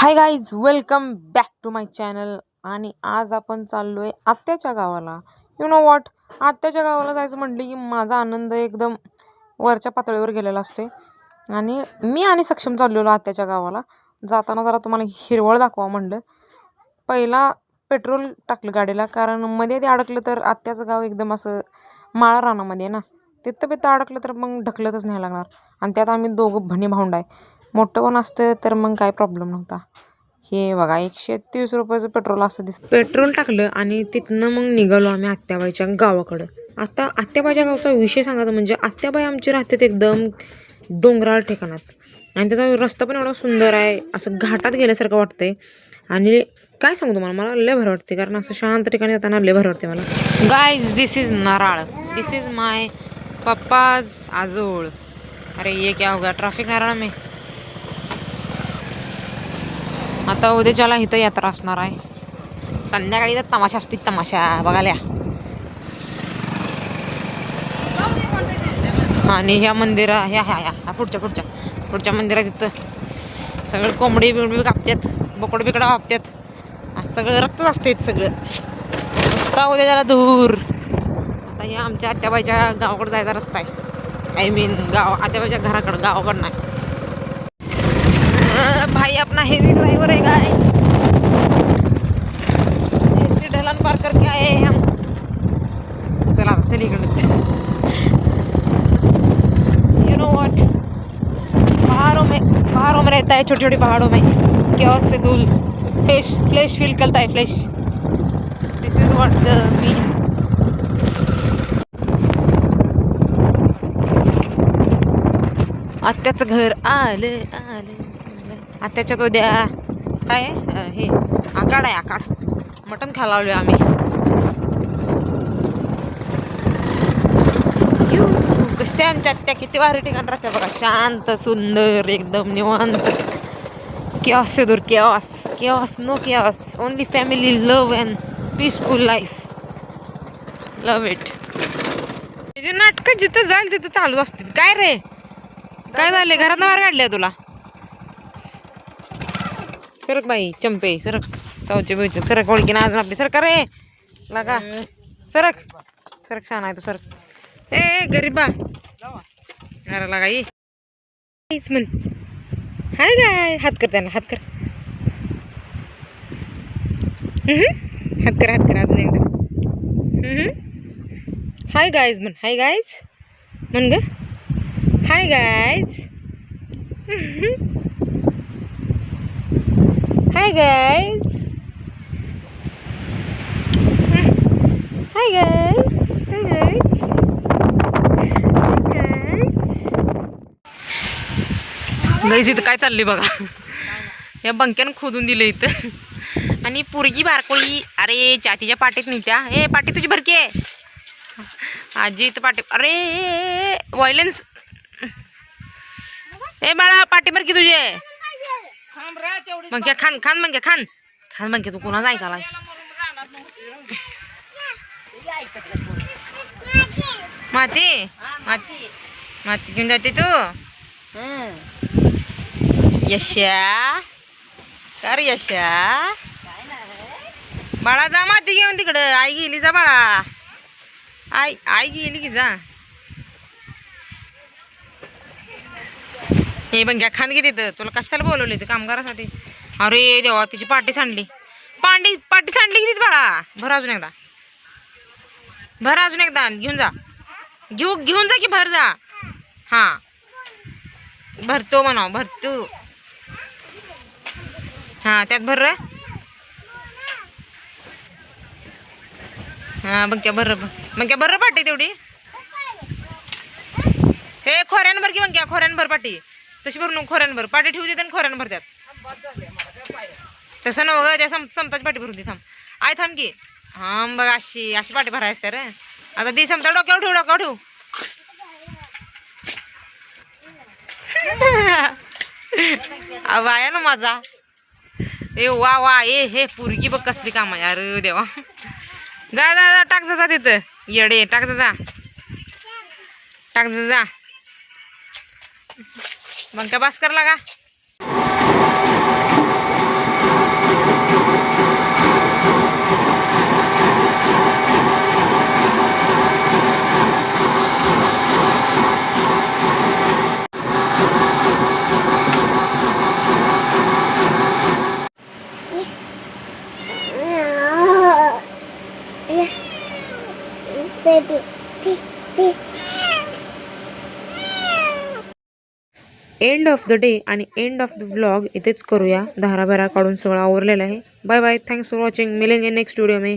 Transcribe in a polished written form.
High guys, welcome back to my channel. आणि आज आपण चाललो आहे आत्याच्या गावाला. यू नो वॉट, आत्याच्या गावाला जायचं म्हटलं की माझा आनंद एकदम वरच्या पातळीवर गेलेला असतो. आणि मी आणि सक्षम चाललेलो आत्याच्या गावाला. जाताना जरा तुम्हाला हिरवळ दाखवा म्हणलं. पहिला पेट्रोल टाकलं गाडीला, कारण मध्ये ते अडकलं तर आत्याचं गाव एकदम असं माळा रानामध्ये आहे ना, तिथं अडकलं तर मग ढकलतच न्यायला लागणार. आणि त्यात आम्ही दोघं भणी भावंड आहे. मोठं कोण असतं तर मग काय प्रॉब्लेम नव्हता. हे बघा 130 रुपयाचं पेट्रोल असं दिसतं. पेट्रोल टाकलं आणि तिथनं मग निघालो आम्ही आत्याबाईच्या गावाकडं. आता आत्याबाईच्या गावचा विषय सांगायचा म्हणजे आत्याबाई आमची राहतात एकदम डोंगराळ ठिकाणात. आणि त्याचा रस्ता पण एवढा सुंदर आहे, असं घाटात गेल्यासारखं वाटतंय. आणि काय सांगू तुम्हाला, मला लय भारी वाटते, कारण असं शांत ठिकाणी जाताना लय भारी वाटते मला. Guys, this is naral. This is my papa's ajol. अरे ये क्या होगा, ट्रॅफिक नाराळ में. आता उद्याच्याला इथं यात्रा असणार आहे. संध्याकाळी तर तमाशा असतो, तमाशा बघायला. आणि ह्या मंदिरा ह्या पुढच्या मंदिरात तिथं सगळं कोंबडी बिंबडी कापतात, बोकड बिकडा कापतात, सगळं रक्तच असते सगळं. आता उद्या जरा दूर. आता हे आमच्या आत्याबाईच्या गावाकडे जायचा रस्ता आहे. आय मीन आत्याबाईच्या घराकडं, गावाकडं नाही. भाई अपना हेवी ड्राइवर है गाइस, ऐसे ढलान पार करके आए हैं हम. चला चल इकडे. यू नो व्हाट, पहाड़ों में रहता है, छोटी छोटी पहाड़ों में क्या से दूर फ्लैश फील करता है, flash. This is what the mean. आत्याचं घर आलं. आत्याच्यात उद्या काय हे आकाड आहे, आकाड मटण खायला लावलो आम्ही. कसे आमच्या आत्या किती भारी ठिकाण राहते बघा, शांत सुंदर एकदम निवांत. chaos से दूर, chaos no chaos, only family, love and peaceful life. Love it. जे नाटकं जिथं जाईल तिथं चालूच असतील. काय रे, काय झाले, घरात बाहेर काढले तुला? सरक बाई चंपे, सरक. चौचे बिवचे सरक, ओळखी ना अजून आपली. सरक रे लागा, सरक सरक, छान आहे तू, सरक. ए गरीबा, अरे लागा येच म्हण. हाय गाय, हात कर त्यांना, हात कर. हात कर अजून एकदा. हाय गाईज म्हण, हाय गाईज म्हण ग. Hi guys, hi guys, hi guys, hi guys, guys. इथं काय चाललंय बघा, या बंक्यानं खोदून दिलं इथं. आणि पोरगी बारकोळी, अरे तिच्या पाटीत नाही त्या. ए पाटी तुझी भरकी आहे आजी, इथं पाटी. अरे व्हायलन्स. ए बाळा, पाटी भरकी तुझे. मग क्या खान खान, मग खान खान, मग तू कोणाला ऐकायला. माती माती माती घेऊन जाते तू. यशा कर, यशा बाळा जा माती घेऊन तिकडं. आई गेली, जा बाळा. आई गेली की जा. हे बघ, खान घे तिथं. तुला कशाला बोलवले ते कामगारासाठी? अरे देवा, तिची पाटी सांडली. पाटी सांडली की तिथे बाळा. भर अजून एकदा घेऊन जा. घेऊन जा की भर जा. हा भरतो म्हणा, भरतो. हा त्यात भर. हा मग क्या भर पाटी तेवढी. हे खोऱ्यान भर की, मग क्या खोऱ्यान भर पाटी. तशी भरून खोऱ्यान भर. पाटी ठेवू देत आणि खोऱ्यान भरतात. तसं ना बघा, त्या समताची पाटी भरून दे. थांब आय, थांब की. हा बघ, अशी पाटी भरायची असते रे. आता ती समता डोक्यावर ठेव. वाया ना माझा. ए वा ए हे पोरगी बघ कसली काम आहे. अरे देवा, जा टाक जा तिथं. येडे टाक जा मग का बास कर लागा. baby. Pee, pee. End of the day आणि एंड ऑफ द व्लॉग इथेच करूया. धाराबारा काढून सगळं आवरलेलं आहे. Bye bye. Thanks for watching. मिलेंगे नेक्स्ट व्हिडिओ में.